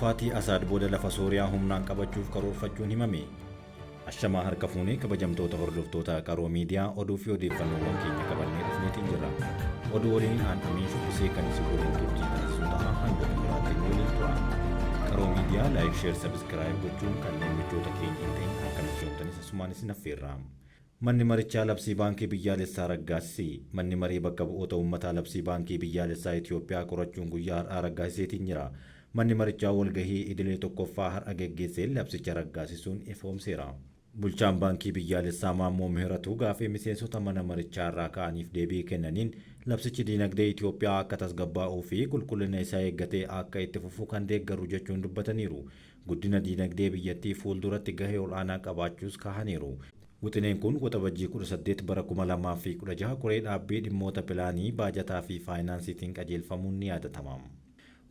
kufaatii Asaad booda lafa Sooriyaa humnaan qabachuuf karoorfachuun himame. Ashamaa harka fuunee kabajamtoota hordoftoota Qaroo Miidiyaa oduu fi odeeffannoowwan keenya qabannee dhufneetiin jirra. Oduu waliin aanamee shubbisee kan isin waliin turtii taasisuu ta'a hanga xumuraatti waliin tura. Qaroo Miidiyaa laayik, sheer, sabiskiraayib gochuun kanneen michoota keenya hin ta'in akka michoomtanis asumaan isin affeerra. Manni marichaa labsii baankii biyyaalessaa raggaasise. Manni marii bakka bu'oota uummataa labsii baankii biyyaalessaa Itoophiyaa qorachuun guyyaa har'aa raggaasiseetiin jira. Manni marichaa walgahii idilee tokkoffaa har'a geggeesseen labsicha raggaasisuun ifoomseera. Bulchaan baankii biyyaalessaa Maammoo Mihiratuu gaafii miseensota mana marichaa irraa ka'aniif deebii kennaniin labsichi dinagdee Itoophiyaa akka tasgabbaa'uu fi qulqullina isaa eeggatee akka itti fufu kan deeggaru jechuun dubbataniiru. Guddina dinagdee biyyattii fuulduratti gahee ol'aanaa qabaachuus kaahaniiru. Wixineen kun waxabajjii 18 bara 2016 qoree dhaabbii dhimmoota pilaanii baajataa fi faayinaansiitiin qajeelfamuun ni yaadatama.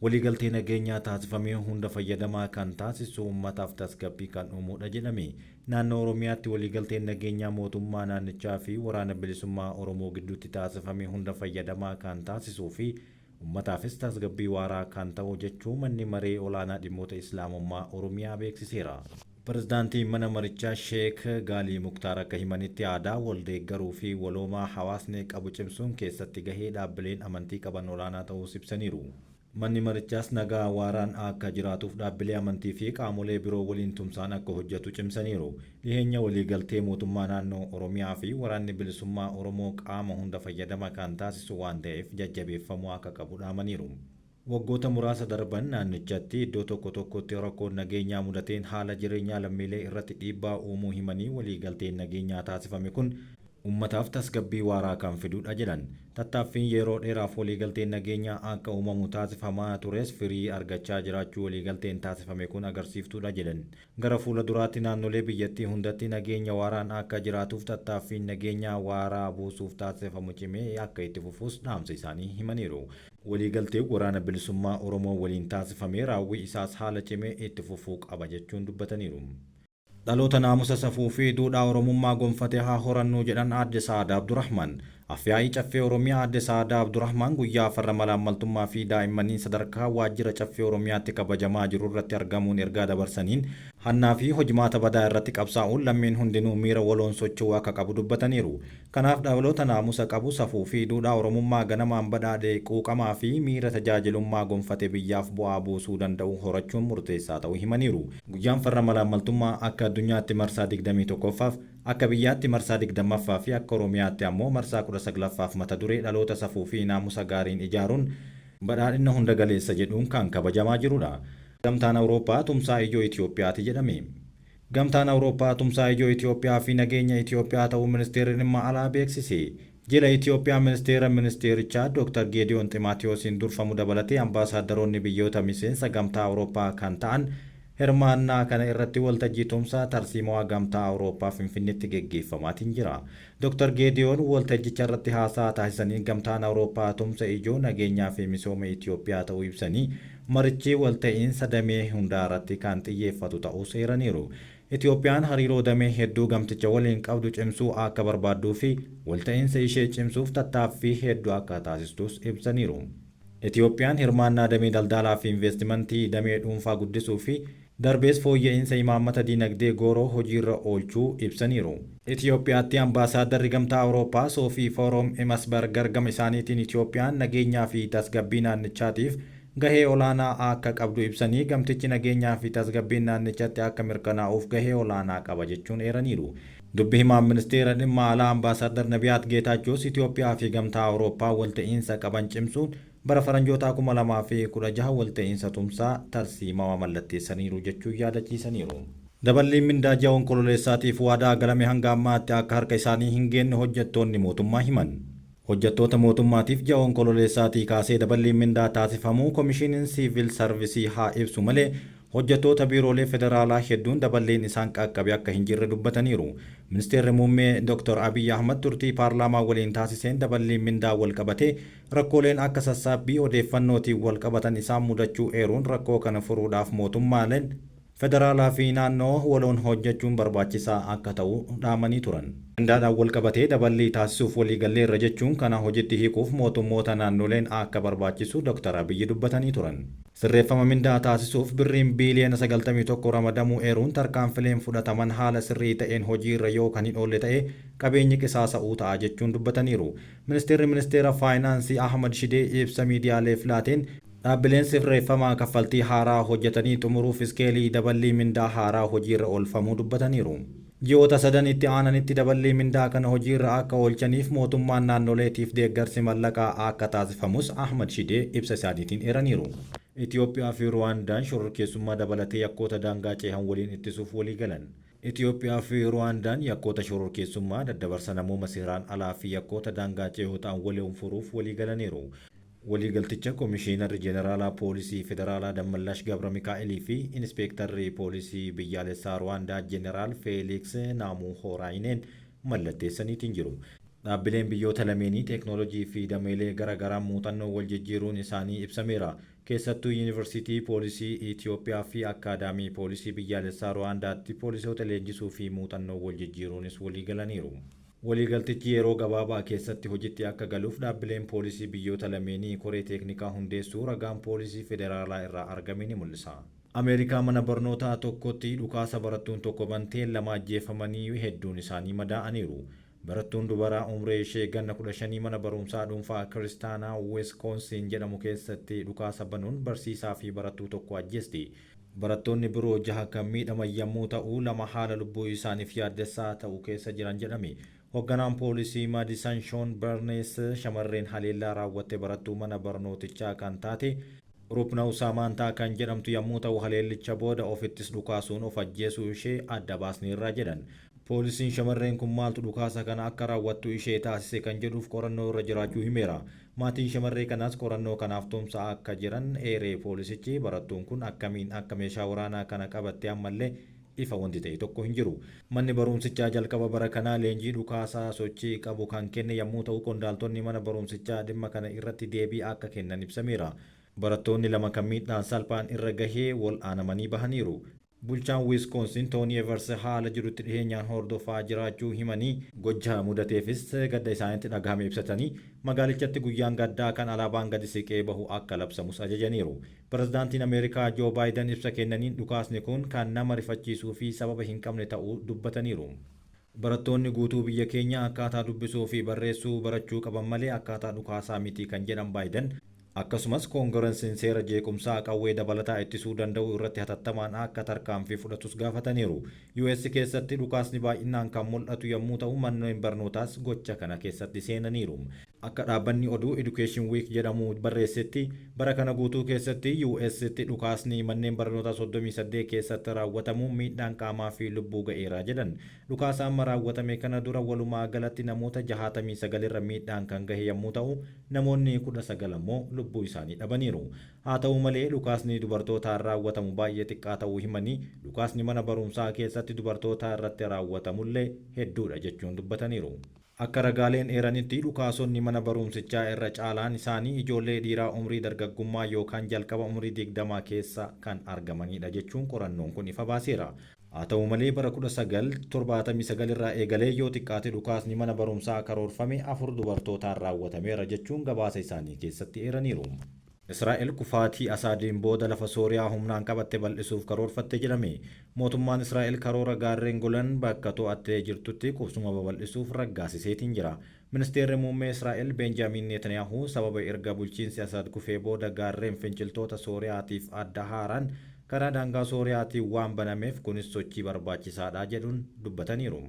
Waliigaltee nageenyaa taasifamee hunda fayyadamaa kan taasisu uummataaf tasgabbii kan uumuudha jedhame. Naannoo Oromiyaatti waliigalteen nageenyaa mootummaa naannichaa fi waraana bilisummaa Oromoo gidduutti taasifamee hunda fayyadamaa kan taasisuu fi uummataafis tasgabbii waaraa kan ta'u jechuu manni maree olaanaa dhimmoota Islaamummaa Oromiyaa beeksiseera. Pirezidaantiin mana marichaa Sheek Gaalii Muktaar akka himanitti aadaa waldeeggaruu fi waloomaa hawaasni qabu cimsuun keessatti gahee dhaabbileen amantii qaban olaanaa ta'uu ibsaniiru. Manni marichaas nagaa waaraan akka jiraatuuf dhaabbilee amantii fi qaamolee biroo waliin tumsaan akka hojjetu cimsaniiru. Dhiheenya waliigaltee mootummaa naannoo Oromiyaa fi waraanni bilisummaa Oromoo qaama hunda fayyadama kan taasisu waan ta'eef jajjabeeffamuu akka qabu dhaamaniiru. Waggoota muraasa darban naannichatti iddoo tokko tokkotti rakkoon nageenyaa mudateen haala jireenyaa lammiilee irratti dhiibbaa uumuu himanii waliigalteen nageenyaa taasifame kun uummataaf tasgabbii waaraa kan fiduudha jedhan. Tattaaffiin yeroo dheeraaf waliigalteen nageenyaa akka uumamu taasifamaa tures firii argachaa jiraachuu waliigalteen taasifame kun agarsiiftuudha jedhan. Gara fuula duraatti naannolee biyyattii hundatti nageenya waaraan akka jiraatuuf tattaaffiin nageenyaa waaraa buusuuf taasifamu cimee akka itti fufuus dhaamsa isaanii himaniiru. Waliigalteen waraana bilisummaa Oromoo waliin taasifamee raawwii isaas haala cimee itti fufuu qaba jechuun dubbataniiru. Dhaloota naamusa safuu fi duudhaa Oromummaa gonfatee haa horannu jedhan Aadde Sa'aadaa Abdurrahmaan. Afyaa'ii Caffee Oromiyaa Aadde Sa'aadaa Abdurrahmaan guyyaa farra malaammaltummaa fi daa'immanii sadarkaa waajjira Caffee Oromiyaatti kabajamaa jiru irratti argamuun ergaa dabarsaniin hannaa fi hojimaata badaa irratti qabsaa'uun lammiin hundinuu miira waloon socho'uu akka qabu dubbataniiru. Kanaaf dhaloota naamusa qabu safuu fi duudhaa Oromummaa ganamaan badhaadhee quuqamaa fi miira tajaajilummaa gonfatee biyyaaf bu'aa buusuu danda'u horachuun murteessaa ta'uu himaniiru. Guyyaan farra malaammaltummaa akka addunyaatti marsaa 21ffaaf akka biyyaatti marsaa 20ffaa fi akka Oromiyaatti ammoo marsaa 19ffaaf mata duree dhaloota safuu fi naamusa gaariin ijaaruun badhaadhina hunda galeessa jedhuun kan kabajamaa jirudha. Gamtaan Awurooppaa tumsaa ijoo Itoophiyaati jedhame. Gamtaan Awurooppaa tumsaa ijoo Itoophiyaa fi nageenya Itoophiyaa ta'uu ministeerri dhimma alaa beeksise. Jila Itoophiyaa ministeerichaa Dr. Geediyoon Ximaatiyoosiin durfamu dabalatee ambaasaaddoroonni biyyoota miseensa gamtaa Awurooppaa kan ta'an hirmaannaa kana irratti waltajjii tumsaa tarsiimoo gamtaa Awurooppaa Finfinneetti geggeeffamaatiin jira. Dr. Geediyoon waltajjicha irratti haasaa taasisanii gamtaan Awurooppaa tumsa ijoo nageenyaa fi misooma Itoophiyaa ta'uu ibsanii marichi walta'iinsa damee hundaa irratti kan xiyyeeffatu ta'uu seeraniiru. Itoophiyaan hariiroo damee hedduu gamticha waliin qabdu cimsuu akka barbaadduu fi walta'iinsa ishee cimsuuf tattaaffii hedduu akka taasistus ibsaniiru. Itoophiyaan hirmaannaa damee daldalaa fi investimentii damee dhuunfaa guddisuu fi darbees fooyya'insa imaammata dinagdee gooroo hojiirra oolchuu ibsaniiru. Itoophiyaatti ambaasaadarri gamtaa Awurooppaa Soofii Foorom Emasberger gama isaaniitiin Itoophiyaan nageenyaa fi tasgabbii naannichaatiif gahee olaanaa akka qabdu ibsanii gamtichi nageenyaa fi tasgabbiin naannichatti akka mirkanaa'uuf gahee olaanaa qaba jechuun eeraniiru. Dubbi himaan ministeera dhimma alaa ambaasaaddar Nabiyaat Geetaachoos Itoophiyaa fi gamtaa Awurooppaa walta'iinsa qaban cimsuun bara faranjoota 2016 walta'iinsa tumsaa tarsiimawa mallatteessaniiru jechuun yaadachiisaniiru. Daballiin mindaa ji'a onkololeessaatiif waadaa galame hanga ammaatti akka harka isaanii hin geenne hojjettoonni mootummaa himan. Hojjettoota mootummaatiif ji'a onkololeessaatii kaasee daballiin mindaa taasifamuu Komishiiniin Siivil Sarvisii haa ibsu malee hojjettoota biiroolee federaalaa hedduun daballeen isaan qaqqabe akka hin jirre dubbataniiru. Ministeerri muummee Dr. Abiy Ahmad turtii paarlaamaa waliin taasiseen daballiin mindaa wal qabatee rakkooleen akka sassaabbii odeeffannootiin wal qabatan isaan mudachuu eeruun rakkoo kana furuudhaaf mootummaaleen federaalaa fi naannoo waloon hojjechuun barbaachisaa akka ta'u dhaamanii turan. Mindaadhaan wal qabatee daballii taasisuuf waliigalleerra jechuun kana hojiitti hiikuuf mootummoota naannoleen akka barbaachisu Dr. Abiy dubbatanii turan. Sirreeffama mindaa taasisuuf birriin biiliyoona 91 ramadamuu eeruun tarkaanfileen fudhataman haala sirrii ta'een hojiirra yoo kan hin oolle ta'e qabeenyi qisaasa'uu ta'a jechuun dubbataniiru. Ministeera Faayinaansii Ahmad Shidee ibsa miidiyaaleef laateen dhaabbileen sirreeffamaa kaffaltii haaraa hojjetanii xumuruuf iskeelii daballii mindaa haaraa hojiirra oolfamuu dubbataniiru. Ji'oota sadan itti aananitti daballii mindaa kana hojiirra akka oolchaniif mootummaan naannoleetiif deeggarsi mallaqaa akka taasifamus Ahmad Shidee ibsa isaaniitiin eeraniiru. Itoophiyaa fi Ruwaandaan shororkeessummaa dabalatee yakkoota daangaa ce'an waliin ittisuuf walii galan. Itoophiyaa fi Ruwaandaan yakkoota shororkeessummaa daddabarsa namoota seeraan alaa fi yakkoota daangaa ce'oo ta'an waliin furuuf walii galaniiru. Waliigalticha Komishiinarri Jeneraalaa Poolisii Federaalaa Dammallaash Gabra Mikaa'elii fi Inspeektarri Poolisii Biyyaalessaa Ruwaandaa Jeneraal Feeliks Naamuu Hooraayineen mallatteessaniitiin jiru. Dhaabbileen biyyoota lameenii teeknooloojii fi dameelee garaa muuxannoo wal jijjiiruun isaanii ibsameera. Keessattuu Yuunivarsiitii Poolisii Itoophiyaa fi Akaadaamii Poolisii Biyyaalessaa Ruwaandaatti poolisoota leenjisuu fi muuxannoo wal jijjiiruunis walii galaniiru. Waliigaltichi yeroo gabaabaa keessatti hojiitti akka galuuf dhaabbileen poolisii biyyoota lameenii koree teeknikaa hundeessuu ragaan poolisii federaalaa irraa argame ni mul'isa. Ameerikaa mana barnootaa tokkotti dhukaasa barattuun tokko bantee lama ajjeefamanii hedduun isaanii madaa'aniiru. Barattuun dubaraa umree ishee ganna 15 mana barumsaa dhuunfaa Kiristaanaa Wiskoonsin jedhamu keessatti dhukaasa banuun barsiisaa fi barattuu tokko ajjeesti. Barattoonni biroo 6 kan miidhaman yommuu ta'u 2 haala lubbuu isaaniif yaaddessaa ta'u keessa jiran jedhame. Hoogganaan poolisii Maadisan Shoon Barnees shamarreen haleellaa raawwatte barattuu mana barnootichaa kan taate Rupnaa Usaamantaa kan jedhamtu yommuu ta'u haleellicha booda ofittis dhukaasuun of ajjeesuu ishee adda baasneerra jedhan. Poolisiin shamarreen kun maaltu dhukaasa kana akka raawwattu ishee taasise kan jedhuuf qorannoo irra jiraachuu himeera. Maatiin shamarree kanaas qorannoo kanaaf tumsaa akka jiran eeree poolisichi barattuun kun akkamiin akka meeshaa waraanaa kana qabatte ammallee ifa wanti ta'e tokko hin jiru. Manni barumsichaa jalqaba bara kanaa leenjii dhukaasaa sochii qabu kan kenne yommuu ta'u qondaaltonni mana barumsichaa dhimma kana irratti deebii akka kennan ibsameera. Barattoonni 2 kan miidhaan salphaan irra gahee wal aanamanii bahaniiru. Bulchaan Wiskoonsin Toonii Evers haala jirutti dhiheenyaan hordofaa jiraachuu himanii gochaa mudateefis gadda isaaniitti dhagahame ibsatanii magaalichatti guyyaan gaddaa kan alaabaan gadi siqee bahu akka labsamus ajajaniiru. Pirezidaantiin Ameerikaa Joo Baayiden ibsa kennaniin dhukaasni kun kan nama rifachiisuu fi sababa hin qabne ta'uu dubbataniiru. Barattoonni guutuu biyya keenya akkaataa dubbisuu fi barreessuu barachuu qaban malee akkaataa dhukaasaa miti kan jedhan Baayiden. Akkasumas koongireesiin seera jeequmsaa qawwee dabalataa ittisuu danda'u irratti hatattamaan akka tarkaanfii fudhatus gaafataniiru. US keessatti dhukaasni baay'inaan kan mul'atu yommuu ta'u manneen barnootaas gocha kana keessatti seenaniiru. Akka dhaabbanni oduu Education Week jedhamu barreessetti bara kana guutuu keessatti UStti dhukaasni manneen barnootaa 38 keessatti raawwatamu miidhaan qaamaa fi lubbuu ga'eera jedhan. Dhukaasa amma raawwatame kana dura walumaa galatti namoota 69 irra miidhaan kan gahe yommuu ta'u namoonni 19 immoo lubbuu isaanii dhabaniiru. Haa ta'u malee dhukaasni dubartootaan raawwatamu baay'ee xiqqaa ta'uu himanii dhukaasni mana barumsaa keessatti dubartoota irratti raawwatamullee hedduudha jechuun dubbataniiru. Akka ragaaleen eeranitti dhukaasonni mana barumsichaa irra caalaan isaanii ijoollee dhiiraa umrii dargaggummaa yookaan jalqaba umrii 20 keessa kan argamanidha jechuun qorannoon kun ifa baaseera. Haa ta'u malee bara 1979 irraa eegalee yoo xiqqaate dhukaasni mana barumsaa karoorfame 4 dubartootaan raawwatameera jechuun gabaasa isaanii keessatti eeraniiru. Israa'el kufaatii Asaadiin booda lafa Sooriyaa humnaan qabatte bal'isuuf karoorfatte jedhame. Mootummaan Israa'el karoora gaarreen Golan bakka to'attee jirtutti qubsuma babal'isuuf raggaasiseetiin jira. Ministeerri muummee Israa'el Benjaamin Netanyaahuu sababa erga bulchiinsi Asaad kufee booda gaarreen finciltoota Sooriyaatiif adda haaraan karaa daangaa Sooriyaatiin waan banameef kunis sochii barbaachisaadha jedhuun dubbataniiru.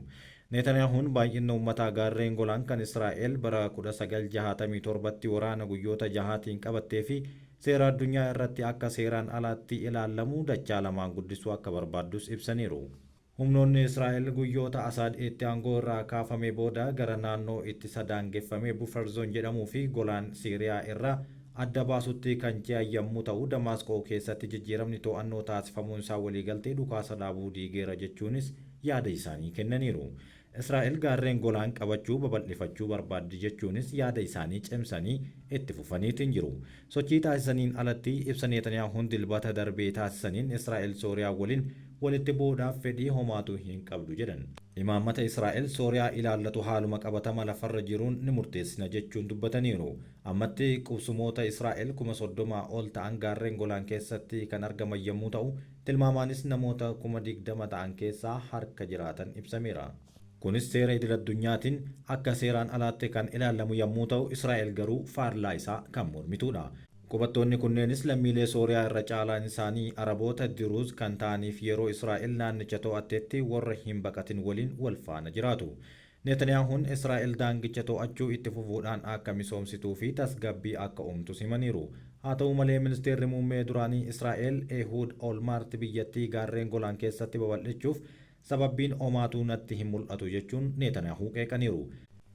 Netanyahuun baay'ina uummataa gaarreen Golaan kan Israa'el bara 1967tti waraana guyyoota 6tiin qabattee fi seera addunyaa irratti akka seeraan alaatti ilaalamu dachaa lamaan guddisuu akka barbaaddus ibsaniiru. Humnoonni Israa'el guyyoota Asaad itti aangoo irraa kaafame booda gara naannoo ittisa daangeffame Buffer Zone jedhamuu fi Golaan Siiriyaa irraa adda baasutti kan ce'an yommuu ta'u Damaasqoo keessatti jijjiiramni to'annoo taasifamuun isaa waliigaltee dhukaasa dhaabuu diigeera jechuunis yaada isaanii kennaniiru. Israa'el gaarreen Golaan qabachuu babal'ifachuu barbaaddi jechuunis yaada isaanii cimsanii itti fufaniitiin jiru. Sochii taasisaniin alatti ibsa Netanyahuun dilbata darbee taasisaniin Israa'el Sooriyaa waliin walitti bu'uudhaaf fedhii homaatu hin qabdu jedhan. Imaammata Israa'el Sooriyaa ilaallatu haaluma qabatama lafarra jiruun ni murteessina jechuun dubbataniiru. Ammatti qubsumoota Israa'el 30,000 ol ta'an gaarreen Golaan keessatti kan argaman yommuu ta'u, tilmaamaanis namoota 20,000 ta'an keessaa harka jiraatan ibsameera. Kunis seera idil-addunyaatiin akka seeraan alaatti kan ilaalamu yommuu ta'u, Israa'el garuu faallaa isaa kan mormitudha. Qubattoonni kunneenis lammiilee Sooriyaa irra caalaan isaanii Araboota Diruuz kan ta'aniif yeroo Israa'el naannicha to'attetti warra hin baqatin waliin wal faana jiraatu. Netaniyaahuun Israa'el daangicha to'achuu itti fufuudhaan akka misoomsituu fi tasgabbii akka uumtu himaniiru. Haa ta'u malee ministeerri muummee duraanii Israa'el Ehud Olmart biyyattii gaarreen Golaan keessatti babal'ichuuf sababbiin homaatu natti hin mul'atu jechuun Netanyaahuu qeeqaniiru.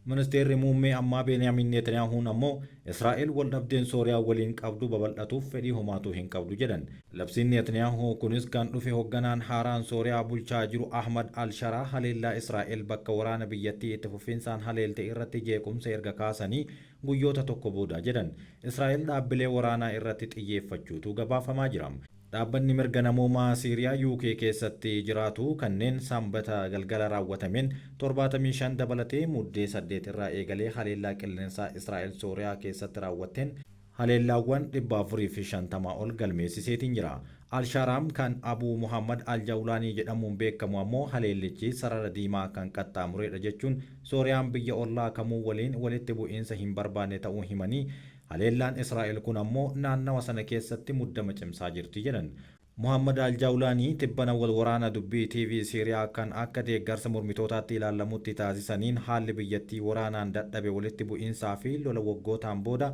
Ministeerri muummee ammaa Beniyaamin Netaniyaahuun ammoo Israa'el waldhabdeen Sooriyaa waliin qabdu babal'atuuf fedhii homaatu hin qabdu jedhan. Labsiin Netanyaahuu kunis kan dhufe hoogganaan haaraan Sooriyaa bulchaa jiru Ahmad al-Sharaa haleellaa Israa'el bakka waraana biyyattii itti fufinsaan haleelte irratti jeequmsa erga kaasanii guyyoota tokko booda jedhan. Israa'el dhaabbilee waraanaa irratti xiyyeeffachuutu gabaafamaa jira. Dhaabbanni mirga namoomaa Siiriyaa UK keessatti jiraatu kanneen sanbata galgala raawwatameen 75 dabalatee muddee 8 irraa eegalee haleellaa qilleensaa Israa'el Sooriyaa keessatti raawwatteen haleellaawwan 450 ol galmeessiseetiin jira. Al-Sharaam kan Abu Muhammad Al-Jawlaanii jedhamuun beekamu ammoo haleellichi sarara diimaa kan qaxxaamuredha jechuun Sooriyaan biyya ollaa kamuu waliin walitti bu'iinsa hin barbaanne ta'uu himanii haleellaan Israa'el kun ammoo naannawa sana keessatti muddama cimsaa jirti jedhan. Muhammad Al-Jawlaanii tibbana wal waraana dubbii TV Siiriyaa kan akka deeggarsa mormitootaatti ilaalamutti taasisaniin haalli biyyattii waraanaan dadhabe walitti bu'iinsaa fi lola waggootaan booda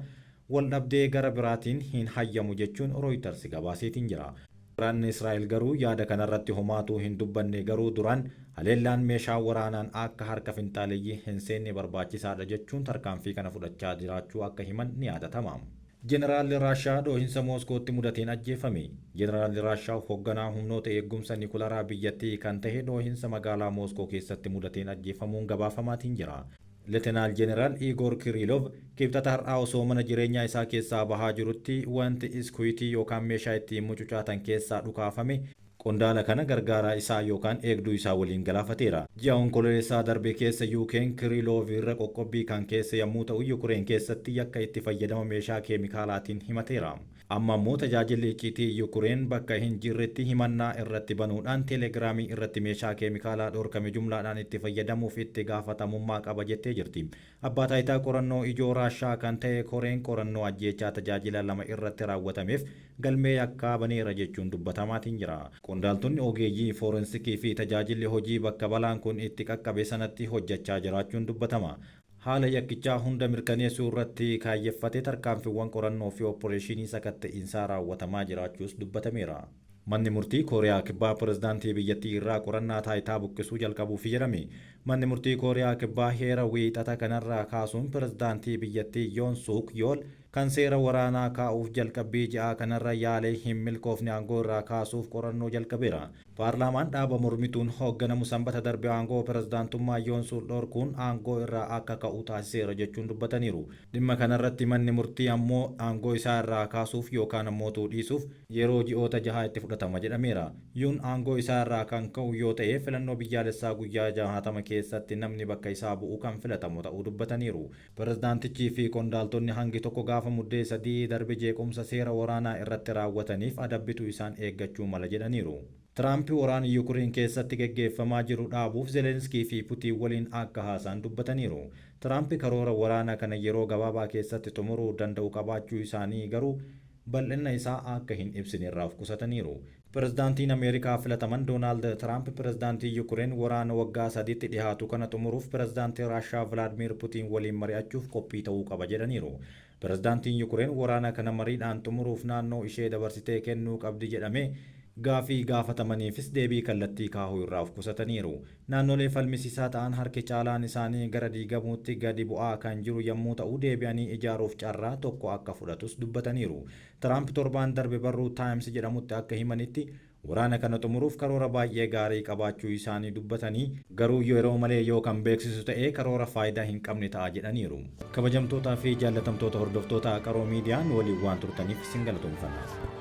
wal dhabdee gara biraatiin hin hayyamu jechuun Reuters gabaaseetiin jira. Waraanni Israa'el garuu yaada kanarratti homaatuu hin dubbanne garuu duraan haleellaan meeshaa waraanaan akka harka finxaaleeyyii hin seenne barbaachisaadha jechuun tarkaanfii kana fudhachaa jiraachuu akka himan ni yaadatama. Jeneraalli Raashaa dhoohinsa Mooskootti mudateen ajjeefame. Jeneraalli Raashaa hoogganaa humnoota eegumsa Nikularaa biyyattii kan ta'e dhoohinsa magaalaa Mooskoo keessatti mudateen ajjeefamuun gabaafamaatiin jira. Leetinaal Jeneraal Igor Kirillov kibxata har'aa osoo mana jireenyaa isaa keessaa bahaa jirutti wanti iskuitii yookaan meeshaa ittiin mucucaatan keessaa dhukaafame qondaala kana gargaaraa isaa yookaan eegduu isaa waliin galaafateera. Ji'a onkololeessaa darbe keessa Yuukeen Kirillov irra qoqqobbii kan keessa yommuu ta'u Yukureen keessatti yakka itti fayyadama meeshaa keemikaalaatiin himateera. Amma immoo tajaajilli icciitii Yukureen bakka hin jirretti himannaa irratti banuudhaan teelegiraamii irratti meeshaa keemikaalaa dhorkame jumlaadhaan itti fayyadamuuf itti gaafatamummaa qaba jettee jirti. Abbaa taayitaa qorannoo ijoo Raashaa kan ta'e Koreen qorannoo ajjeechaa tajaajila 2 irratti raawwatameef galmee yakkaa baneera jechuun dubbatamaatiin jira. Qondaaltonni ogeeyyii foorensikii fi tajaajilli hojii bakka balaan kun itti qaqqabe sanatti hojjechaa jiraachuun dubbatama. Haala yakkichaa hunda mirkaneessuu irratti kaayyeffate tarkaanfiiwwan qorannoo fi oopporeeshinii sakatta'insaa raawwatamaa jiraachuus dubbatameera. Manni murtii Kooriyaa Kibbaa pireዝdaantii biyyattii irraa qorannaa taayitaa buqqisuu jalqabuuf jedhame. Manni murtii Kooriyaa Kibbaa heera wiixata kanarraa kaasuun pireዝdaantii biyyattii Yoon Suk Yool kan seera waraanaa kaa'uuf jalqabbii ji'aa kanarra yaalee hin milkoofne aangoo irraa kaasuuf qorannoo jalqabeera. Paarlaamaan dhaaba mormituun hoogganamu sanbata darbe aangoo pireዝdaantummaa Yoon Suk dhorkuun aangoo irraa akka ka'u taasiseera jechuun dubbataniiru. Dhimma kanarratti manni murtii ammoo aangoo isaa irraa kaasuuf yookaan ammoo dhiisuuf yeroo ji'oota 6 itti fudhatama jedhameera. Yoon aangoo isaa irraa kan ka'u yoo ta'e filannoo biyyaalessaa guyyaa 60 keessatti namni bakka isaa bu'u kan filatamu ta'uu dubbataniiru. Pireዝdaantichii fi qondaaltonni hangi tokko gaafa muddee 3 darbe jeequmsa seera waraanaa irratti raawwataniif adabbitu isaan eeggachuu mala jedhaniiru. Tiraamp waraana Yukureen keessatti geggeeffamaa jiru dhaabuuf Zelenskii fi Putiin waliin akka haasa'an dubbataniiru. Tiraamp karoora waraanaa kana yeroo gabaabaa keessatti xumuruu danda'u qabaachuu isaanii garuu bal'ina isaa akka hin ibsine irraa of qusataniiru. Pireዝdaantiin Ameerikaa filataman Doonaald Tiraamp pireዝdaantii Yukureen waraana waggaa 3tti dhiyaatu kana xumuruuf pireዝdaantii Raashaa Vilaadimiir Putiin waliin mari'achuuf qophii ta'uu qaba jedhaniiru. Pireዝdaantiin Yukureen waraana kana mariidhaan xumuruuf naannoo ishee dabarsitee kennuu qabdi jedhame gaafii gaafatamaniifis deebii kallattii kaahuu irraa of qusataniiru. Naannolee falmisiisaa ta'an harki caalaan isaanii gara diigamuutti gadi bu'aa kan jiru yommuu ta'u deebi'anii ijaaruuf carraa tokko akka fudhatus dubbataniiru. Tiraamp torbaan darbe barruu Taayims jedhamutti akka himanitti waraana kana xumuruuf karoora baay'ee gaarii qabaachuu isaanii dubbatanii garuu yeroo malee yoo kan beeksisu ta'ee karoora faayidaa hin qabne ta'a jedhaniiru. Kabajamtootaa fi jaallatamtoota hordoftoota Qaroo Miidiyaa waliin waan turtaniif isin galatoomfanna.